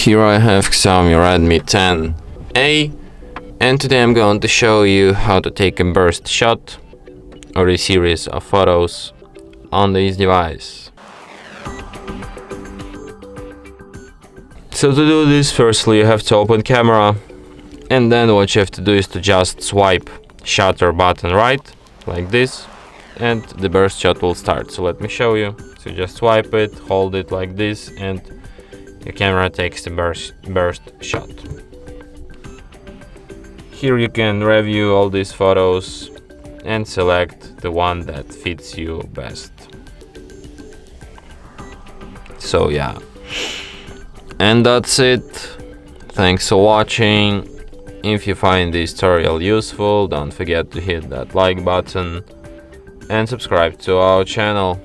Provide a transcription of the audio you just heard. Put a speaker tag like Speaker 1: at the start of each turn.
Speaker 1: Here I have XIAOMI Redmi 10A, and today I'm going to show you how to take a burst shot or a series of photos on this device. So to do this, firstly you have to open camera, and then what you have to do is to just swipe shutter button right, like this, and the burst shot will start. So let me show you. So just swipe it, hold it like this, and your camera takes the burst shot. Here you can review all these photos and select the one that fits you best. So yeah, and that's it. Thanks for watching. If you find this tutorial useful, don't forget to hit that like button and subscribe to our channel.